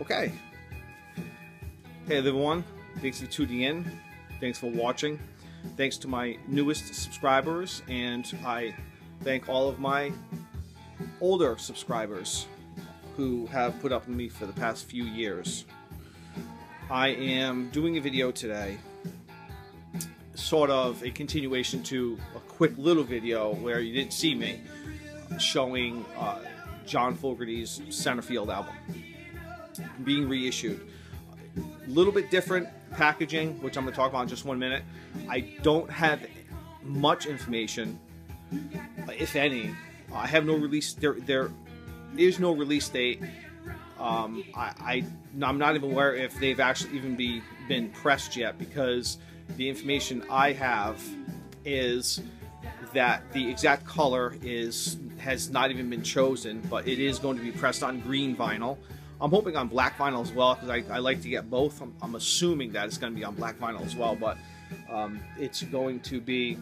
Okay. Hey everyone, thanks for tuning in. Thanks for watching. Thanks to my newest subscribers, and I thank all of my older subscribers who have put up with me for the past few years. I am doing a video today, sort of a continuation to a quick little video where you didn't see me, showing John Fogerty's Centerfield album being reissued. A little bit different packaging, which I'm going to talk about in just 1 minute. I don't have much information, if any. I have no release. There is no release date. I'm not even aware if they've actually even been pressed yet, because the information I have is that the exact color has not even been chosen, but it is going to be pressed on green vinyl. I'm hoping on black vinyl as well, because I like to get both. I'm assuming that it's going to be on black vinyl as well, but it's going to be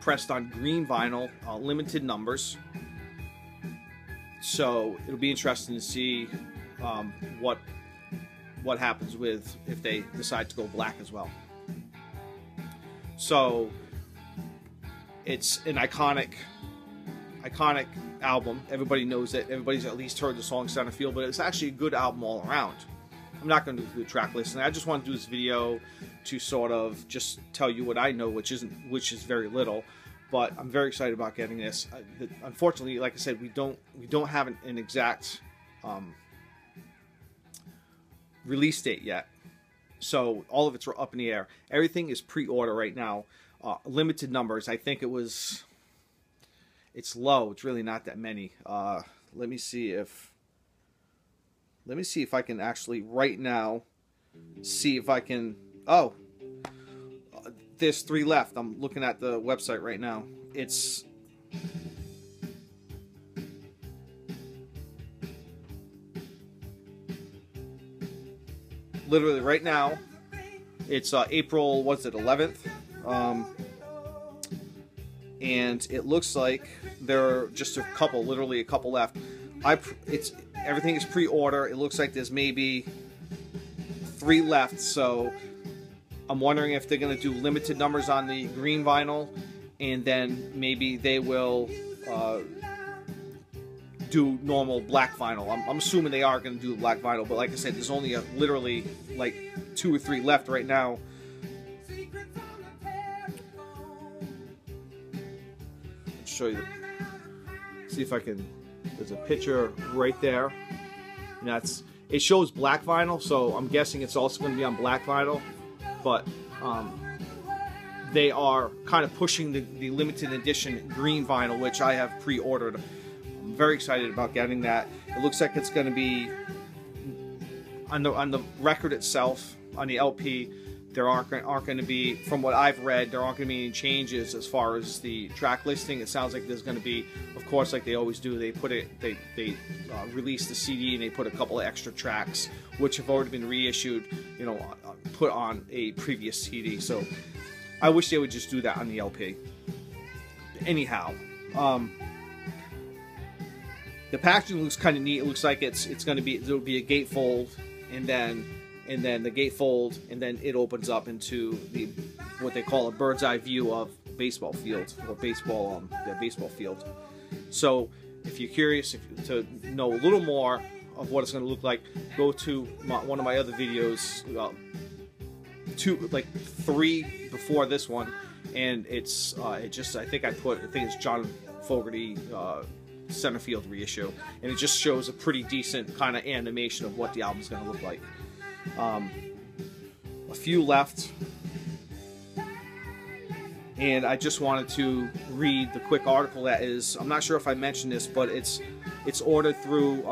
pressed on green vinyl, limited numbers. So it'll be interesting to see what happens with if they decide to go black as well. So it's an iconic album. Everybody knows it. Everybody's at least heard the song Centerfield, but it's actually a good album all around. I'm not going to do the track listing. I just want to do this video to sort of just tell you what I know, which is very little. But I'm very excited about getting this. Unfortunately, like I said, we don't have an exact release date yet, so all of it's up in the air. Everything is pre-order right now. Limited numbers. I think it's low. It's really not that many. Let me see if I can actually right now see if I can. Oh, there's 3 left. I'm looking at the website right now. It's literally right now. It's April, what's it, 11th? And it looks like there are just literally a couple left. Everything is pre-order. It looks like there's maybe 3 left, so I'm wondering if they're going to do limited numbers on the green vinyl, and then maybe they will do normal black vinyl. I'm assuming they are going to do black vinyl, but like I said, there's only literally like 2 or 3 left right now. Let's show you. See if I can. There's a picture right there. And it shows black vinyl, so I'm guessing it's also going to be on black vinyl. But they are kind of pushing the limited edition green vinyl, which I have pre-ordered. I'm very excited about getting that. It looks like it's going to be on the record itself, on the LP. There aren't going to be, from what I've read, there aren't going to be any changes as far as the track listing. It sounds like there's going to be, of course, like they always do. They release the CD and they put a couple of extra tracks, which have already been reissued, put on a previous CD. So I wish they would just do that on the LP. Anyhow, the packaging looks kind of neat. It looks like there'll be a gatefold, and then the gatefold, and then it opens up into what they call a bird's eye view of baseball field, or baseball field. So if you're curious to know a little more of what it's going to look like, go to one of my other videos, 3 before this one, and I think it's John Fogerty Centerfield reissue, and it just shows a pretty decent kind of animation of what the album's going to look like. A few left, and I just wanted to read the quick article that is. I'm not sure if I mentioned this, but it's ordered through.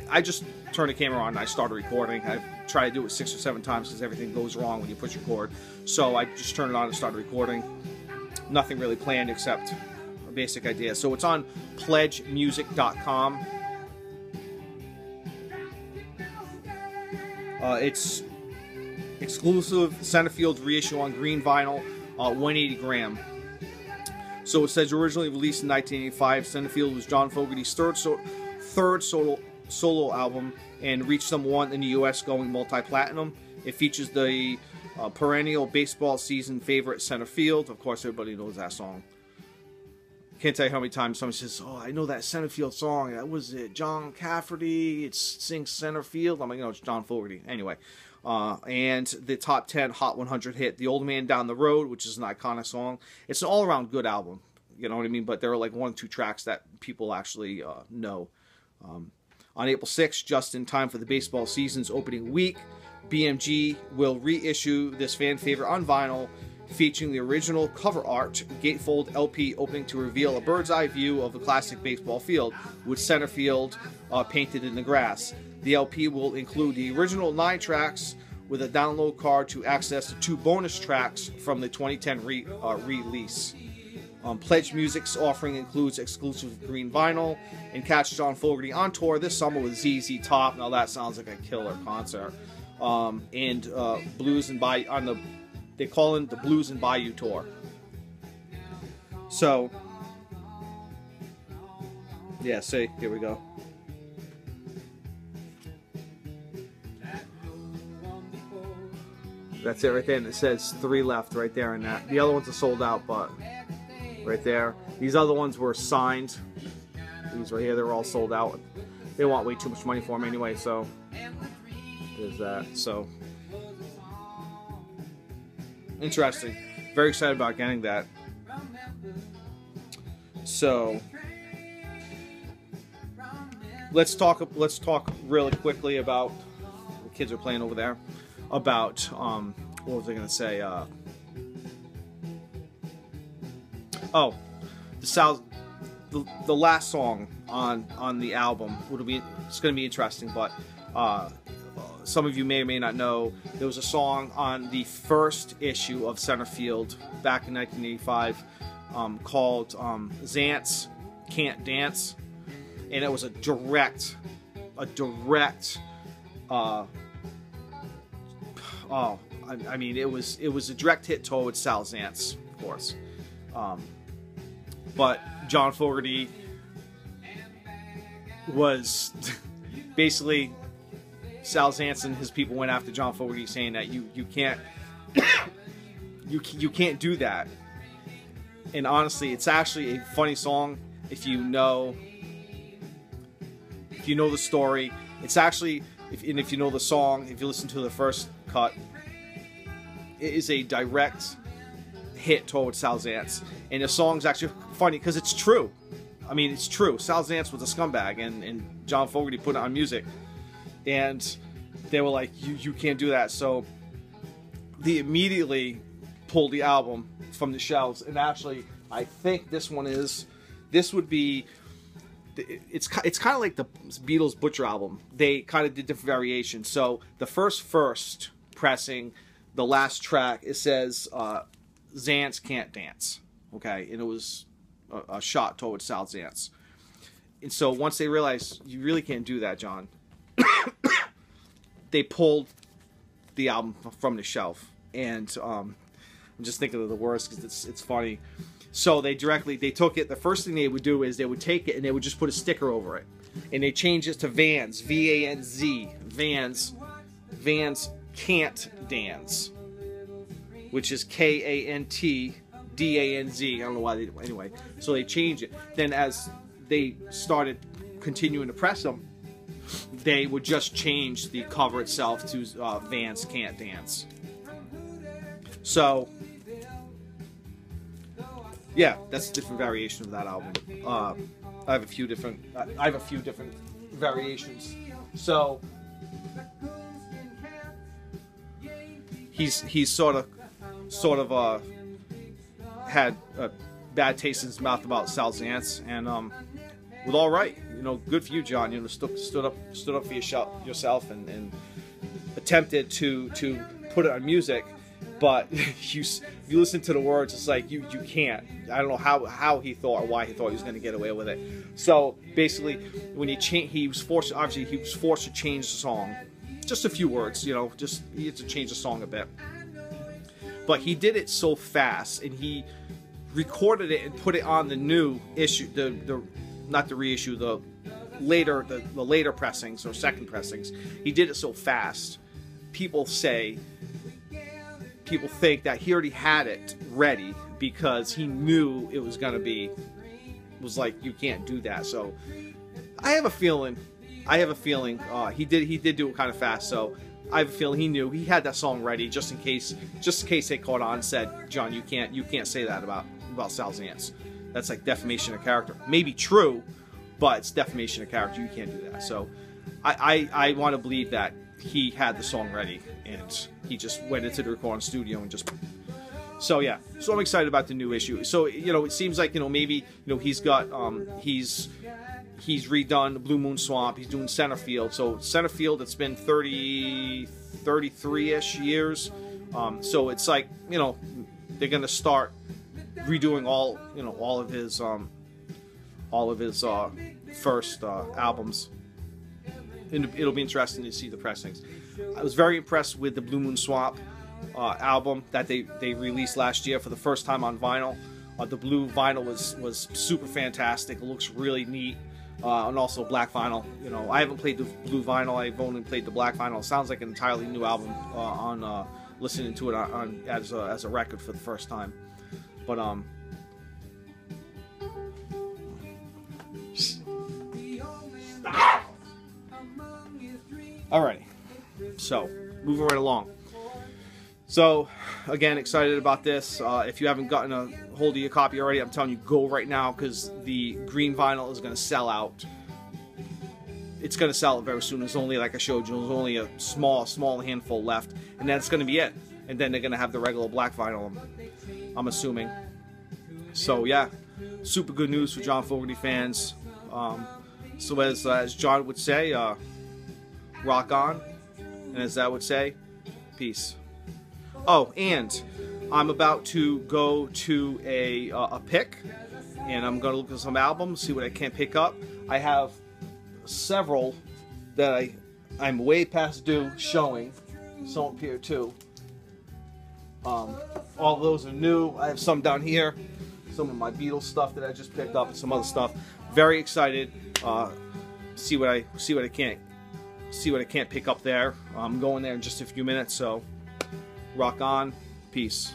I just turned the camera on and I started recording. I've tried to do it 6 or 7 times because everything goes wrong when you push record. So I just turned it on and started recording. Nothing really planned except a basic idea. So it's on pledgemusic.com. It's exclusive Centerfield reissue on green vinyl, 180 gram. So it says originally released in 1985, Centerfield was John Fogerty's third solo album and reached #1 in the U.S., going multi-platinum. It features the perennial baseball season favorite Centerfield. Of course, everybody knows that song. Can't tell you how many times someone says, "Oh, I know that Centerfield song. That was it, John Cafferty. It sings Centerfield." I'm like, "No, it's John Fogerty." Anyway, and the top 10 Hot 100 hit, "The Old Man Down the Road," which is an iconic song. It's an all-around good album. You know what I mean? But there are like 1 or 2 tracks that people actually know. On April 6th, just in time for the baseball season's opening week, BMG will reissue this fan favorite on vinyl, featuring the original cover art gatefold LP opening to reveal a bird's eye view of the classic baseball field, with Centerfield painted in the grass. The LP will include the original 9 tracks with a download card to access the 2 bonus tracks from the 2010 release. Pledge Music's offering includes exclusive green vinyl, and catch John Fogerty on tour this summer with ZZ Top. Now that sounds like a killer concert. And Blues and Bayou on the, they call it the Blues and Bayou tour. So yeah, see, here we go. That's it right there, and it says 3 left right there, and that the other ones are sold out, but right there, these other ones were signed. These right here, they're all sold out. They want way too much money for them anyway, so there's that. So interesting. Very excited about getting that. So let's talk really quickly about the kids are playing over there. About what was I going to say? Oh, the last song on the album it's going to be interesting, but some of you may or may not know there was a song on the first issue of Centerfield back in 1985 called "Zants Can't Dance," and it was a direct I mean, it was a direct hit towards Sal Zance, of course. But John Fogerty was basically, Sal Zance and his people went after John Fogerty, saying that you can't you can't do that. And honestly, it's actually a funny song if you know the story. It's actually, if you know the song, if you listen to the first cut, it is a direct hit towards Sal Zance. And the song's actually funny because it's true. I mean, it's true. Sal Zance was a scumbag, and John Fogerty put it on music. And they were like, you can't do that. So they immediately pulled the album from the shelves. And actually, I think this would be, it's kind of like the Beatles Butcher album. They kind of did different variations. So the first pressing, the last track, it says Zance Can't Dance. Okay, and it was a shot towards Sal Zance. And so once they realized you really can't do that, John, they pulled the album from the shelf. And I'm just thinking of the words because it's funny. So they took it. The first thing they would do is they would take it and they would just put a sticker over it, and they changed it to Vans, V-A-N-Z, Vans Can't Dance, which is K-A-N-T-D-A-N-Z. I don't know why they, anyway. So they changed it. Then as they started continuing to press them, they would just change the cover itself to Vans Can't Dance. So yeah, that's a different variation of that album. I have a few different variations. So he's sort of had a bad taste in his mouth about Sal Zance, and with all right, good for you, John. Stood up for yourself and attempted to put it on music. But if you listen to the words, it's like you can't. I don't know how he thought or why he thought he was going to get away with it. So basically, when he was forced to change the song, just a few words, just he had to change the song a bit. But he did it so fast, and he recorded it and put it on the new issue, not the reissue, the later, the later pressings or second pressings, he did it so fast. People think that he already had it ready because he knew it was gonna be. Was like, you can't do that. So I have a feeling he did do it kind of fast. So I have a feeling he knew he had that song ready just in case they caught on and said, John, you can't say that about Sal Zance. That's like defamation of character. Maybe true, but it's defamation of character. You can't do that. So I want to believe that he had the song ready and he just went into the recording studio and just. So yeah, so I'm excited about the new issue. So it seems like maybe he's got he's redone Blue Moon Swamp. He's doing Centerfield. So Centerfield, it's been 33-ish years. So it's like they're gonna start redoing all of his first albums. And it'll be interesting to see the pressings. I was very impressed with the Blue Moon Swamp album that they released last year for the first time on vinyl. The blue vinyl was super fantastic. It looks really neat. And also black vinyl. I haven't played the blue vinyl. I've only played the black vinyl. It sounds like an entirely new album on listening to it as a record for the first time. But alrighty. So moving right along. So, again, excited about this. If you haven't gotten a hold of your copy already, I'm telling you, go right now because the green vinyl is going to sell out. It's going to sell out very soon. There's only, like I showed you, there's only a small handful left, and that's going to be it. And then they're going to have the regular black vinyl, I'm assuming. So, yeah, super good news for John Fogerty fans. So, as John would say, rock on. And as I would say, peace. Oh, and I'm about to go to a pick, and I'm going to look at some albums, see what I can pick up. I have several that I'm way past due showing. Some up here too. All of those are new. I have some down here. Some of my Beatles stuff that I just picked up, and some other stuff. Very excited. See what I can't pick up there. I'm going there in just a few minutes. So. Rock on. Peace.